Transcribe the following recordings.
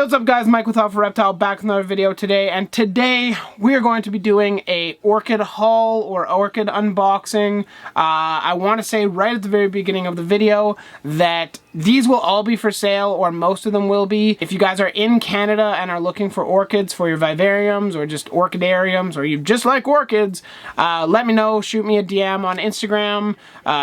Hey, what's up guys, Mike with Alpha Reptile back with another video today, and today we are going to be doing a orchid haul or orchid unboxing. I want to say right at the very beginning of the video that these will all be for sale, or most of them will be. If you guys are in Canada and are looking for orchids for your vivariums or just orchidariums, or you just like orchids, let me know. Shoot me a DM on Instagram,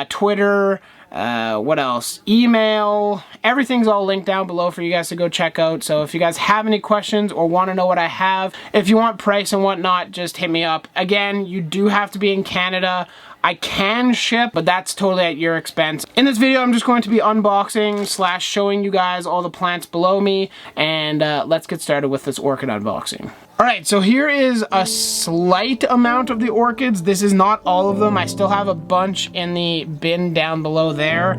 Twitter, what else? Email. Everything's all linked down below for you guys to go check out. So if you guys have any questions or want to know what I have, if you want price and whatnot, just hit me up. Again, you do have to be in Canada. I can ship, but that's totally at your expense. In this video, I'm just going to be unboxing / showing you guys all the plants below me, and let's get started with this orchid unboxing. Alright, so here is a slight amount of the orchids. This is not all of them. I still have a bunch in the bin down below there.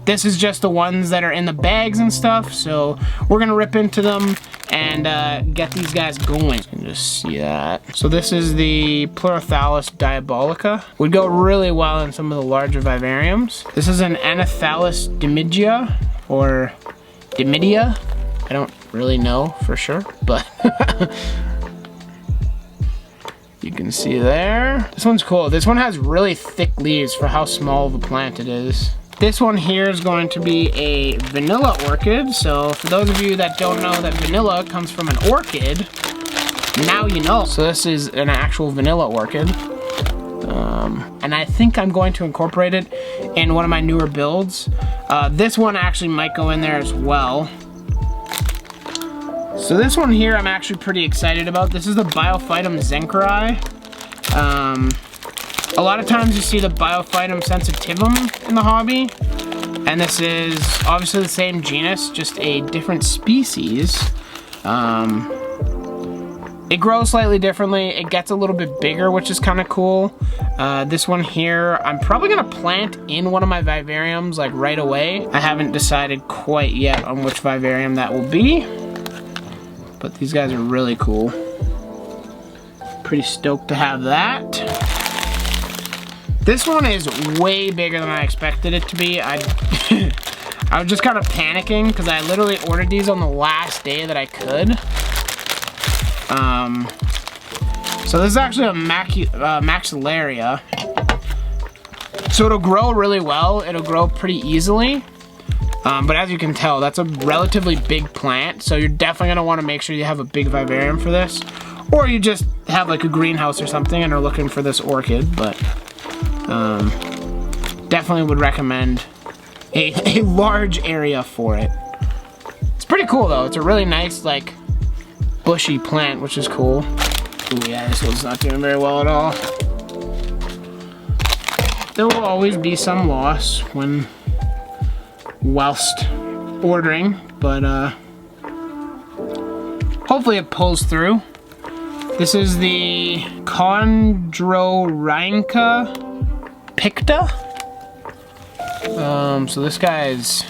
This is just the ones that are in the bags and stuff, so we're gonna rip into them and get these guys going. You can just see that. So this is the Pluralist Diabolica. Would go really well in some of the larger vivariums. This is an Untitled Chapter, or Dimidia. I don't really know for sure, but you can see there. This one's cool. This one has really thick leaves for how small of a plant it is. This one here is going to be a vanilla orchid. So for those of you that don't know that vanilla comes from an orchid, now you know. So this is an actual vanilla orchid. And I think I'm going to incorporate it in one of my newer builds. This one actually might go in there as well. So this one here I'm actually pretty excited about. This is the Biophytum zenkeri. A lot of times you see the Biophytum sensitivum in the hobby, and this is obviously the same genus, just a different species. It grows slightly differently. It gets a little bit bigger, which is kind of cool. This one here, I'm probably gonna plant in one of my vivariums like right away. I haven't decided quite yet on which vivarium that will be, but these guys are really cool. Pretty stoked to have that. This one is way bigger than I expected it to be. I was just kind of panicking because I literally ordered these on the last day that I could. So this is actually a maxillaria. So it'll grow really well. It'll grow pretty easily. But as you can tell, that's a relatively big plant. So you're definitely gonna wanna make sure you have a big vivarium for this. Or you just have like a greenhouse or something and are looking for this orchid, but definitely would recommend a large area for it. It's pretty cool though. It's a really nice, like, bushy plant, which is cool. Ooh, yeah, this one's not doing very well at all. There will always be some loss whilst ordering, but hopefully it pulls through. This is the Chondral Ranka Picta. So this guy's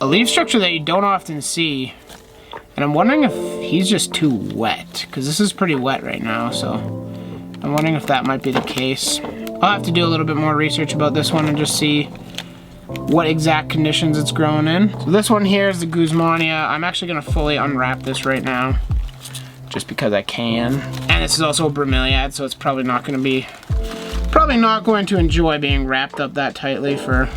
a leaf structure that you don't often see, and I'm wondering if he's just too wet, because this is pretty wet right now, so I'm wondering if that might be the case. I'll have to do a little bit more research about this one and just see what exact conditions it's grown in. So this one here is the Guzmania. I'm actually gonna fully unwrap this right now, just because I can. And this is also a bromeliad, so it's probably not going to enjoy being wrapped up that tightly for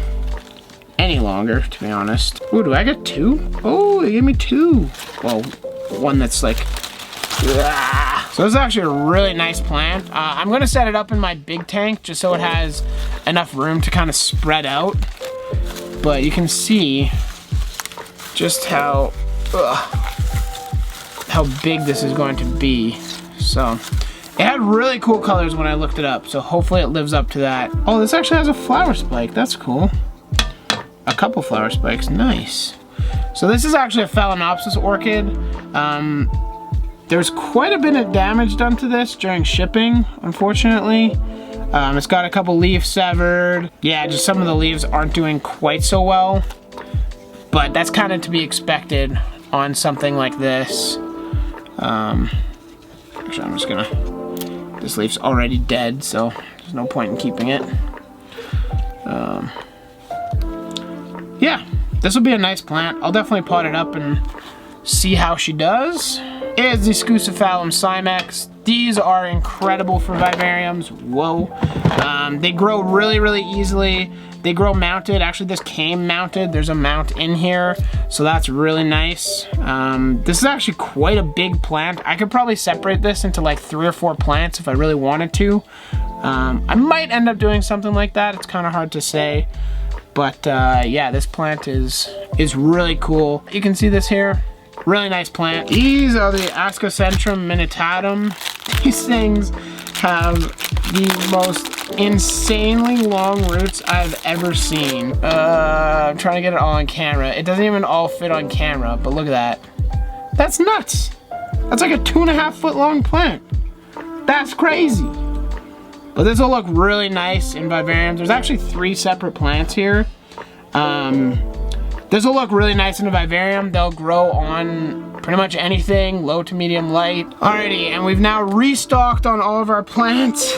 any longer, to be honest. Ooh, do I get two? Oh, they gave me two. Well, one that's like, ah. So this is actually a really nice plant. I'm going to set it up in my big tank just so it has enough room to kind of spread out. But you can see just how big this is going to be. So it had really cool colors when I looked it up, so hopefully it lives up to that. Oh, this actually has a flower spike. That's cool. A couple flower spikes. Nice. So this is actually a Phalaenopsis Orchid. There's quite a bit of damage done to this during shipping, unfortunately. It's got a couple leaves severed. Yeah, just some of the leaves aren't doing quite so well, but that's kind of to be expected on something like this. Actually, I'm just gonna, this leaf's already dead, so there's no point in keeping it. Yeah, this will be a nice plant. I'll definitely pot it up and see how she does. Is the Scucephalum Cymex. These are incredible for vivariums. Whoa. They grow really, really easily. They grow mounted. Actually, this came mounted. There's a mount in here, so that's really nice. This is actually quite a big plant. I could probably separate this into like 3 or 4 plants if I really wanted to. I might end up doing something like that. It's kind of hard to say. But yeah, this plant is really cool. You can see this here. Really nice plant. These are the Ascocentrum minutatum. These things have the most insanely long roots I've ever seen. I'm trying to get it all on camera. It doesn't even all fit on camera, but look at that. That's nuts. That's like a 2.5 foot long plant. That's crazy. But this will look really nice in vivariums. There's actually 3 separate plants here. This will look really nice in a vivarium. They'll grow on pretty much anything, low to medium light. Alrighty, and we've now restocked on all of our plants.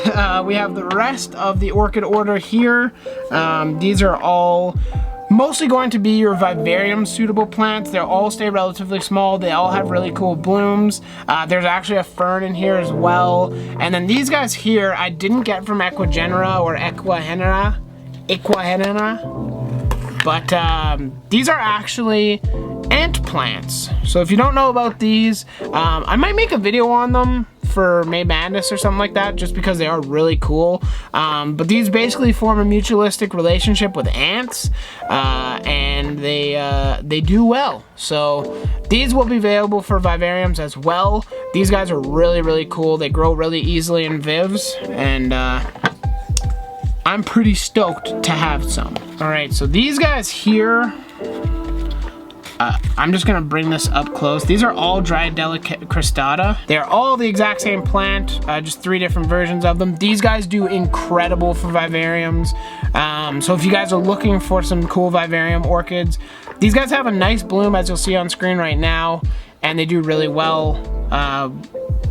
We have the rest of the orchid order here. These are all mostly going to be your vivarium suitable plants. They'll all stay relatively small. They all have really cool blooms. There's actually a fern in here as well. And then these guys here, I didn't get from Equigenera or Equihenera. But these are actually ant plants. So if you don't know about these, I might make a video on them for May Madness or something like that, just because they are really cool. But these basically form a mutualistic relationship with ants, and they do well. So these will be available for vivariums as well. These guys are really, really cool. They grow really easily in vivs, and I'm pretty stoked to have some. All right, so these guys here, I'm just gonna bring this up close. These are all dried Delicate Crostata. They're all the exact same plant, just 3 different versions of them. These guys do incredible for vivariums. So if you guys are looking for some cool vivarium orchids, these guys have a nice bloom, as you'll see on screen right now, and they do really well.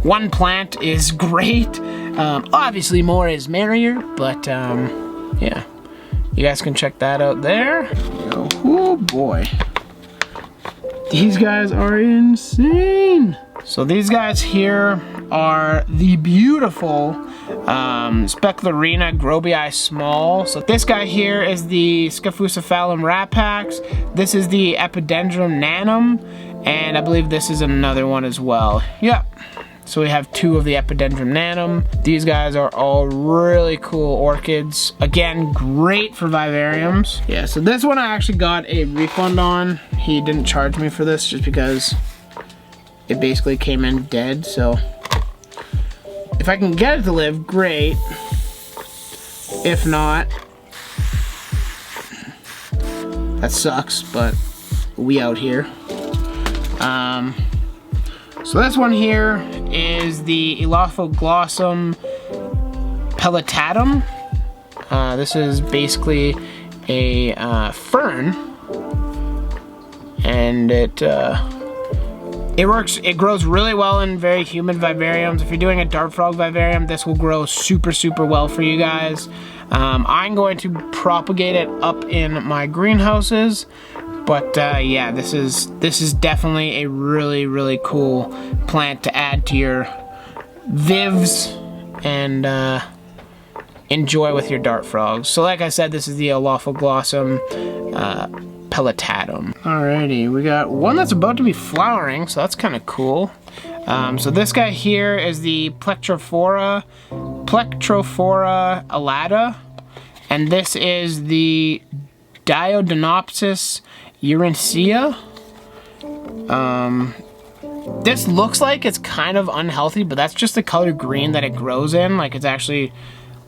1 plant is great. Obviously more is merrier, but yeah, you guys can check that out there. Oh boy, these guys are insane. So these guys here are the beautiful Speclarina grobii small. So this guy here is the Scucephalum rapax. This is the Epidendrum nanum, and I believe this is another one as well. Yep. So we have 2 of the Epidendrum nanum. These guys are all really cool orchids. Again, great for vivariums. Yeah, so this one I actually got a refund on. He didn't charge me for this just because it basically came in dead. So if I can get it to live, great. If not, that sucks, but we out here. So this one here is the Elaphoglossum pelitatum. This is basically a fern, and it grows really well in very humid vivariums. If you're doing a dart frog vivarium, this will grow super, super well for you guys. I'm going to propagate it up in my greenhouses. But yeah, this is definitely a really, really cool plant to add to your vivs and enjoy with your dart frogs. So like I said, this is the Elaphoglossum pelitatum. Alrighty, we got one that's about to be flowering, so that's kind of cool. So this guy here is the Plectrophora alata, and this is the Diodonopsis Urantia. This looks like it's kind of unhealthy, but that's just the color green that it grows in. Like, it's actually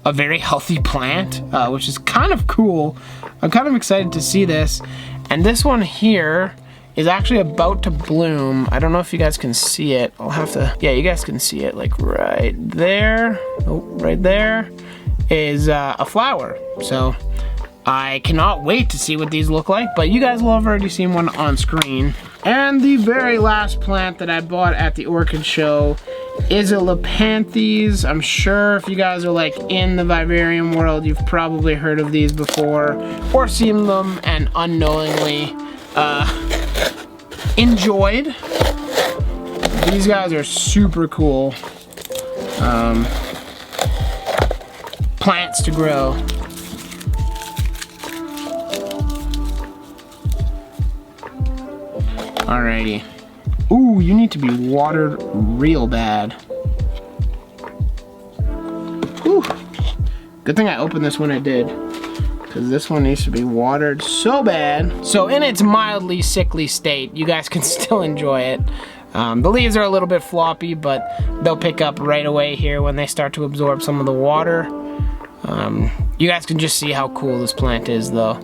a very healthy plant, which is kind of cool. I'm kind of excited to see this. And this one here is actually about to bloom. I don't know if you guys can see it. I'll have to, yeah, you guys can see it, like right there. Oh, right there is a flower. So I cannot wait to see what these look like, but you guys will have already seen one on screen. And the very last plant that I bought at the orchid show is a Lepanthes. I'm sure if you guys are like in the vivarium world, you've probably heard of these before or seen them and unknowingly enjoyed. These guys are super cool. Plants to grow. Alrighty. Ooh, you need to be watered real bad. Ooh. Good thing I opened this when I did, because this one needs to be watered so bad. So in its mildly sickly state, you guys can still enjoy it. The leaves are a little bit floppy, but they'll pick up right away here when they start to absorb some of the water. You guys can just see how cool this plant is though.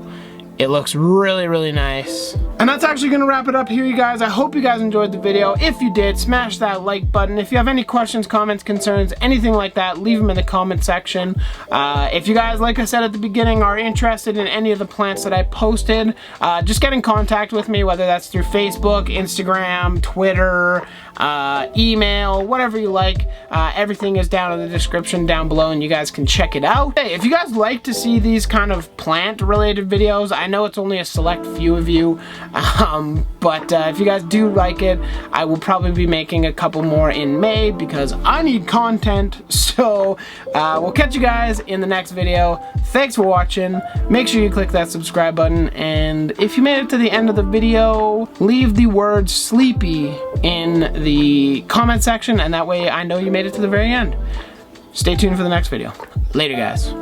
It looks really, really nice. And that's actually gonna wrap it up here, you guys. I hope you guys enjoyed the video. If you did, smash that like button. If you have any questions, comments, concerns, anything like that, leave them in the comment section. If you guys, like I said at the beginning, are interested in any of the plants that I posted, just get in contact with me, whether that's through Facebook, Instagram, Twitter, email, whatever you like. Everything is down in the description down below and you guys can check it out. Hey, if you guys like to see these kind of plant related videos, I know it's only a select few of you, but if you guys do like it, I will probably be making a couple more in May because I need content. So we'll catch you guys in the next video. Thanks for watching. Make sure you click that subscribe button, and if you made it to the end of the video, leave the word sleepy in the comment section, and that way I know you made it to the very end. Stay tuned for the next video. Later, guys.